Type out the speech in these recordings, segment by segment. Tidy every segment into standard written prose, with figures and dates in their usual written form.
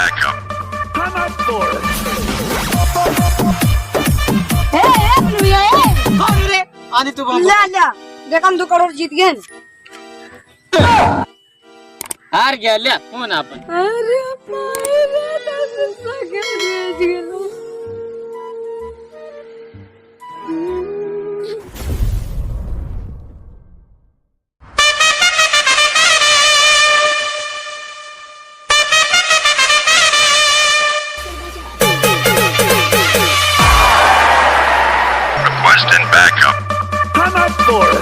backup. Come up for it. आधी तू ले देख हम 2 करोड़ जीत गए। हार गया ले फोन अपन। अरे पायरे सगे भेज गेलो। Requesting backup. Come up for it.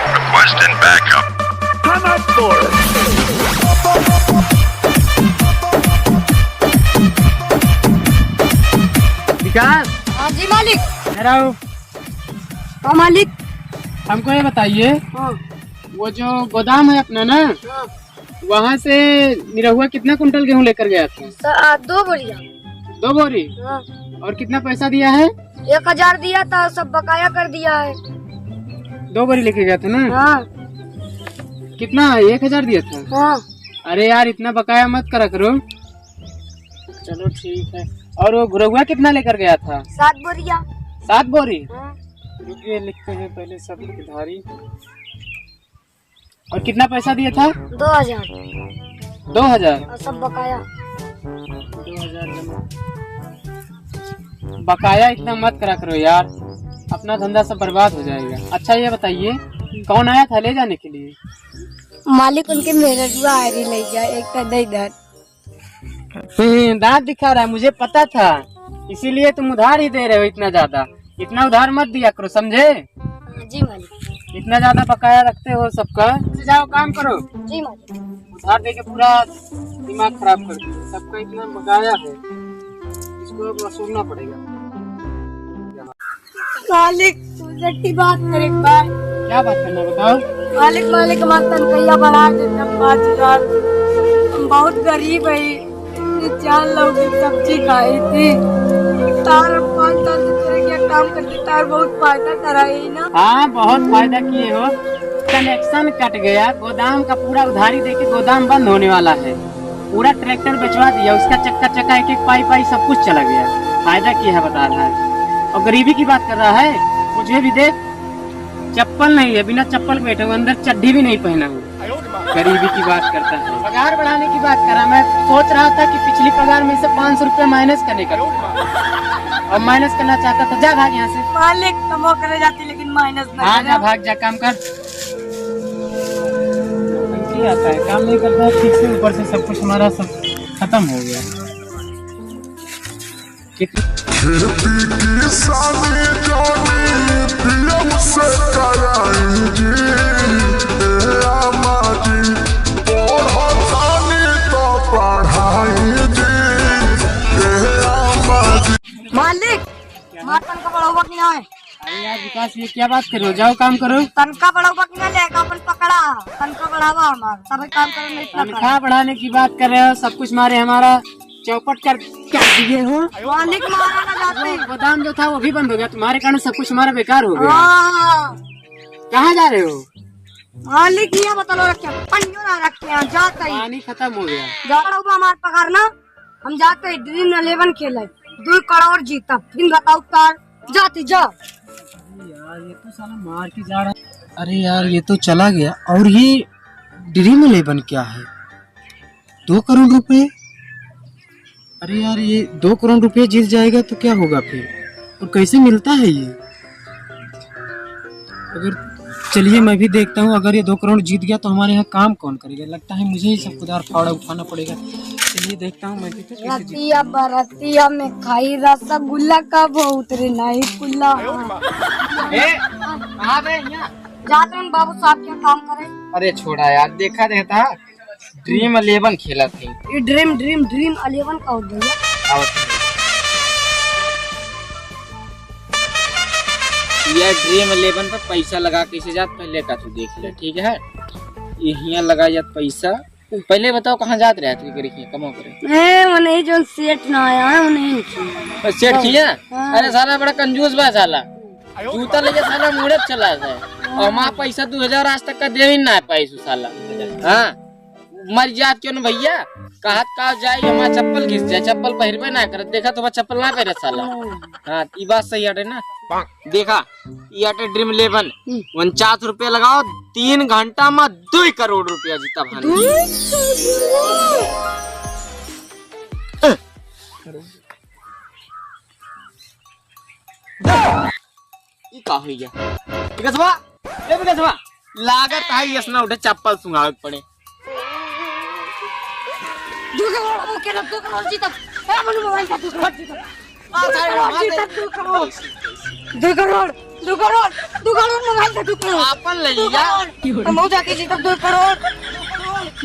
Requesting backup. Come up for it. विकास हाँ जी मालिक। हेलो हाँ मालिक। हमको ये बताइए हाँ वो जो गोदाम है अपना ना हाँ। वहाँ से निरहुआ कितना कुंटल गेहूँ लेकर गया था? 2 बोरिया। 2 बोरी। हाँ। और कितना पैसा दिया है? 1000 दिया था, सब बकाया कर दिया है। 2 बोरी लेके गया था ना? हाँ कितना 1000 दिया था? हाँ। अरे यार इतना बकाया मत करा करो। चलो ठीक है। और वो गुरहुआ कितना लेकर गया था? 7 बोरिया। 7 बोरी। हाँ। रुकिए लिखते हैं पहले सब धारी। और कितना पैसा दिया था? 2000। 2000। और सब बकाया। 2000 जमा। बकाया इतना मत करा करो यार, अपना धंधा सब बर्बाद हो जाएगा। अच्छा ये बताइए कौन आया था ले जाने के लिए? मालिक उनके मेहरजुआ आयरी ले गया, एक तो इधर। दांत दिखा रहा है, मुझे पता था, इसीलिए तुम उधार ही दे रहे हो इतना ज्यादा। इतना उधार मत दिया करो, समझे? जी मालिक। इतना ज्यादा बकाया रखते हो सबका। जाओ काम करो। जी मालिक। उधार दे के पूरा दिमाग खराब कर दिया। सबका इतना बकाया है, इसको अब वसूलना पड़ेगा। मालिक तुझे बात कर एक बार। क्या बात करना बताओ? मालिक हमारा तनखैया बढ़ा देते 5000। हम बहुत गरीब है, 4 लोग की सब्जी खाई थी। तार 5 साल से तेरे क्या काम करते, तार बहुत फायदा कराई ना। हाँ बहुत फायदा किए हो। कनेक्शन कट गया, गोदाम का पूरा उधारी देके गोदाम बंद होने वाला है। पूरा ट्रैक्टर बेचवा दिया, उसका चक्का चक्का एक एक पाई सब कुछ चला गया। फायदा किया है बता रहा है। और गरीबी की बात कर रहा है। मुझे भी देख, चप्पल नहीं है, बिना चप्पल बैठा हूँ, अंदर चड्डी भी नहीं पहना हूँ। गरीबी की बात करता है। पगार बढ़ाने की बात कर रहा। मैं सोच रहा था कि पिछली पगार में से 500 रुपए माइनस करने का, और माइनस करना चाहता था। जा भाग यहाँ से। मालिक कमो करे जाती लेकिन माइनस ना हाँ जा भाग, जा काम कर। आता है काम नहीं करता है, ठीक से ऊपर से सब कुछ हमारा सब खत्म हो गया। मालिक मार तनका बढ़ावा कि ना है? अरे यार विकास ये क्या बात कर रहे हो? जाओ काम करो। तनका बढ़ावा कि ना लेगा अपन पकड़ा। तनका बढ़ावा हमारा तभी काम करने में इतना तनख्वाह बढ़ाने की बात कर रहे हो, सब कुछ मारे हमारा चौपट कर दिए हो। मालिक मारा ना जाते। गोदाम जो था वो भी बंद हो गया, तुम्हारे कारण सब कुछ हमारा बेकार हो गया। हाँ। कहाँ जा रहे हो? मालिक ये बता रखे पंजो ना रखे हैं, जाते ही पानी खत्म हो गया। जाओ हमारा पगार ना, हम जाते ही ड्रीम 11 खेले 2 करोड़ जीता। फिर बताओ कार जाती जा। यार ये तो साला मार के जा रहा है। अरे यार ये तो चला गया। और ये ड्रीम 11 क्या है? 2 करोड़ रुपए। अरे यार ये 2 करोड़ रुपए जीत जाएगा तो क्या होगा फिर? और कैसे मिलता है ये? अगर चलिए मैं भी देखता हूँ, अगर ये 2 करोड़ जीत गया तो हमारे यहाँ काम कौन करेगा? लगता है मुझे ही सब कुदार फावड़ा उठाना पड़ेगा। चलिए देखता हूँ मैं भी कैसे जीत। रतिया बरतिया में खाई रसगुल्ला का बहुत रे नहीं कुल्ला। जाते हैं बाबू साहब क्या काम करे। अरे छोड़ा यार, देखा रहता ड्रीम 11 खेला थी। ये ड्रीम 11 का हो भैया। ये ड्रीम 11 पर पैसा लगा कैसे जात पहले का तू देख ले, ठीक है। यहाँ लगा जात पैसा। पहले बताओ कहाँ जात रहे तू करी कमो करे। वो नहीं जो सेट ना आया है वो नहीं सेठ किया। अरे साला बड़ा कंजूस बा साला, जूता लेके साला मुड़े चला है और माँ पैसा 2000 आज तक का दे ही ना पैसा साला। हाँ मर जात क्यों न भैया, कहत का जाए हमारा चप्पल घिस जाए, चप्पल पहरबे ना कर, देखा तो चप्पल ना पहरे साला। हाँ ये बात सही हटे ना। देखा ये हटे ड्रीम 11 49 रुपया लगाओ, 3 घंटा में 2 करोड़ रुपया जीता भाई। ये का हो गया विकासवा, ए विकासवा लागत है ये ना उठे चप्पल सुंगावे पड़े। 2 करोड़ ओके ना 2 करोड़ जीता है मनु मोबाइल का 2 करोड़ जीता। 2 करोड़ मोबाइल का 2 करोड़ आपन ले लिया हम जाके जीता 2 करोड़।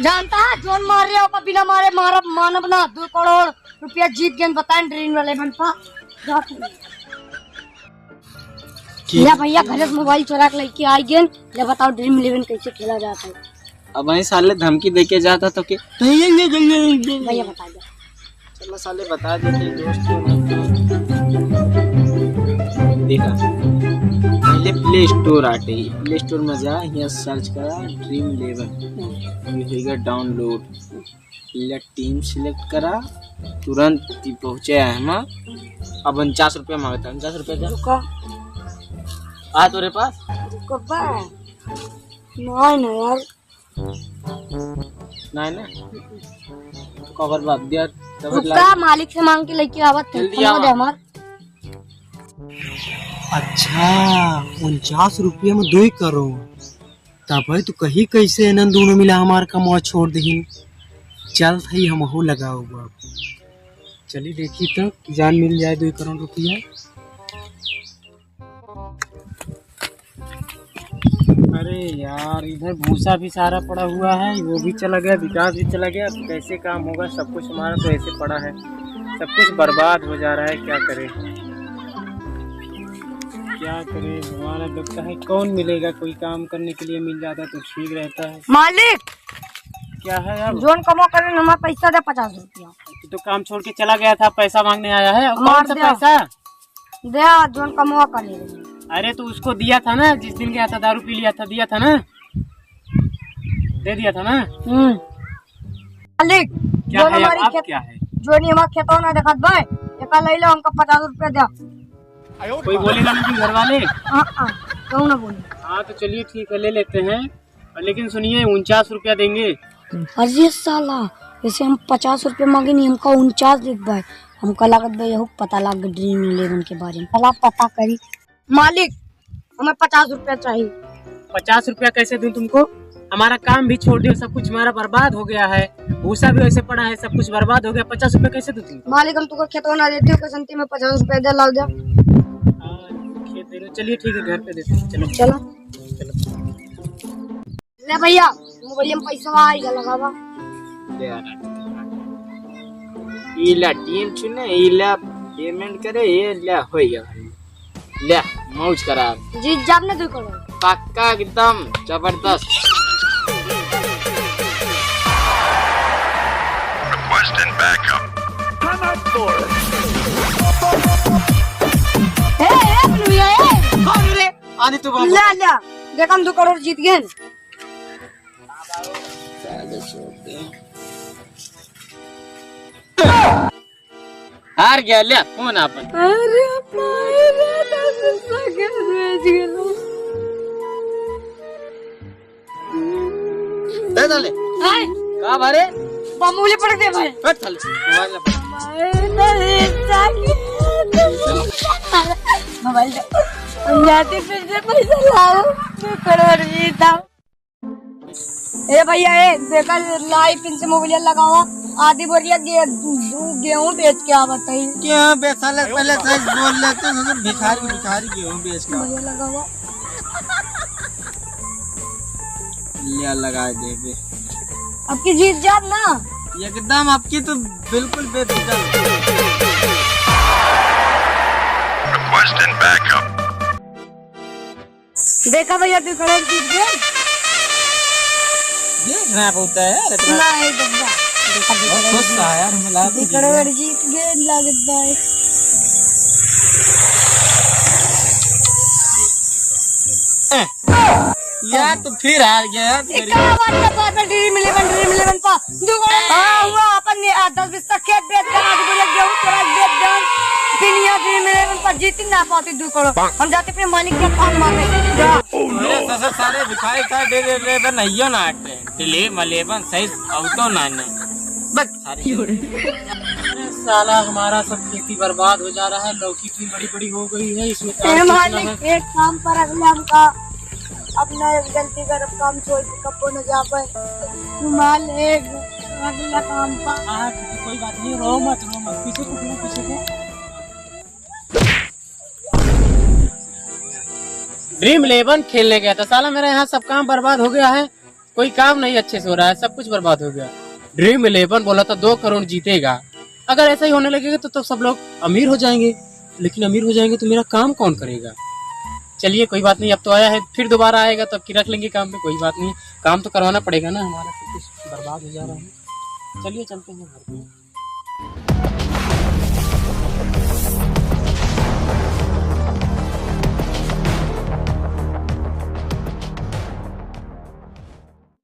जानता है जोन मार रहे हो बिना मारे मारा मानव ना 2 करोड़ रुपया जीत गए। बताएं ड्रीम 11 था या भैया घर से मोबाइल चुरा के लेके आई गए। ले बताओ ड्रीम 11 कैसे खेला जाता है। अब वही साले धमकी देके जाता तो के भैया बता दो। चलो साले बता देते दोस्त। देखा पहले प्ले स्टोर आते ही, प्ले स्टोर में जा यहाँ सर्च करा ड्रीम 11, ये होगा डाउनलोड। टीम सिलेक्ट करा, तुरंत पहुँचे हम। अब 49 रुपया मांगता है। 49 रुपया रुको आ तोरे पास रुको नहीं ना यार नहीं ना तो कवर बात दिया रुका मालिक से मांग के लेके आवत जल्दी आओ। दे हमार। अच्छा 49 रुपये में 2 करोड़ तब भाई तो कहीं कैसे आनंद दोनों मिला हमार कमवा छोड़ दही। चल भाई हम हो लगा हुआ, चलिए देखी तो जान मिल जाए 2 करोड़ रुपया। अरे यार इधर भूसा भी सारा पड़ा हुआ है, वो भी चला गया, विकास भी चला गया। कैसे काम होगा, सब कुछ हमारा तो ऐसे पड़ा है, सब कुछ बर्बाद हो जा रहा है। क्या करें हमारा लगता है कौन मिलेगा, कोई काम करने के लिए मिल जाता तो ठीक रहता है। मालिक क्या है यार, जोन कमो करे हमारा पैसा दे 50 रुपया। तो काम छोड़ के चला गया था, पैसा मांगने आया है। मार कौन सा दिया। पैसा दे जोन कमो करे। अरे तो उसको दिया था ना, जिस दिन गया था दारू पी लिया था, दिया था ना, दे दिया था ना। मालिक क्या है अब क्या है, जो नहीं हमारा खेतों ना देखत भाई एक ले लो हमको 50 रुपया दे। कोई बोलेगा नहीं घर वाले। क्यों ना बोले। हाँ तो चलिए ठीक है ले लेते हैं, लेकिन सुनिए 49 रुपया देंगे। अरे साला वैसे हम 50 रुपया मांगे नहीं, हमका 49 दे भाई। हमका लागत भाई यह पता लग ड्रीम 11 के बारे में। चला पता करी मालिक, हमें 50 रुपया चाहिए। 50 रुपया कैसे दूं तुमको, हमारा काम भी छोड़ दियो, सब कुछ हमारा बर्बाद हो गया है, भूसा भी वैसे पड़ा है, सब कुछ बर्बाद हो गया। 50 रुपया कैसे दूं तुमको। मालिक हम तुमको खेतों ना देते हो, कसंती में 50 रुपया दे लाओ जा। खेत दे दो, चलिए ठीक है घर पे देते हैं। चलो चलो ले भैया मोबाइल में पैसा आएगा लगावा। ले आ रहा इला टीम चुने, इला पेमेंट करे, ये ले हो गया, ले मौज करा। जीत जाब ने 2 करोड़ पक्का एकदम जबरदस्त। Requesting backup. Come up for it. भैया अरे आने तो बाबू ले ले देख हम 2 करोड़ जीत गए। हार गया, ले फोन अपन। अरे भाई रे 10 सेकंड बेच गेलो। दे दले हाय का भरे मामूली पड़ गए भाई। हट थल मोबाइल मोबाइल दे हम जाते फिर से पैसा लाओ 2 करोड़ जीता। ए भैया ए देखा लाइव पिन से मोबाइल लगावा आधी बोरिया गेहूं बेच के आवत है। क्या बेसाले पहले से बोल लेते हैं, भिखारी गेहूं बेच के मोबाइल लगावा लिया लगा दे बे। अब की जीत जात ना। एकदम आपकी तो बिल्कुल बेफिक्र। Requesting backup. देखा भैया तू खड़े जीत गए। देखना होता है यार इतना। नहीं देखा बहुत खुश था यार मिला तो खड़े जीत गए लगता है। यार तो फिर हार गया यार एक बात में ड्रीम 11 पा हाँ हुआ अपन ने 10-20 तक खेत बेच कर आज बोले गेहूं तेरा बेच दन पिनिया ड्रीम 11 पर जीत ना पाती 2 करोड़ हम जाते अपने मालिक के काम मांगे जा मेरे ससुर सारे दिखाई का दे दे बन नहियो ना आटे टिले मलेबन सही औतो ना ने बस सारे साला हमारा सब खेती बर्बाद हो जा रहा है। लौकी की बड़ी हो गई है इसमें ए मालिक एक काम पर अगले हमका अपना एक गलती कर काम छोड़ के कपो न जा पाए मालिक अगला काम पर कोई बात नहीं रो मत पीछे को ड्रीम 11 खेलने गया था साला मेरा यहाँ सब काम बर्बाद हो गया है। कोई काम नहीं अच्छे से हो रहा है सब कुछ बर्बाद हो गया। ड्रीम 11 बोला था 2 करोड़ जीतेगा। अगर ऐसा ही होने लगेगा तो सब लोग अमीर हो जाएंगे। लेकिन अमीर हो जाएंगे तो मेरा काम कौन करेगा। चलिए कोई बात नहीं अब तो आया है फिर दोबारा आएगा तो रख लेंगे काम पे। कोई बात नहीं काम तो करवाना पड़ेगा ना हमारा सब कुछ बर्बाद हो जा रहा है। चलिए चलते हैं घर पे।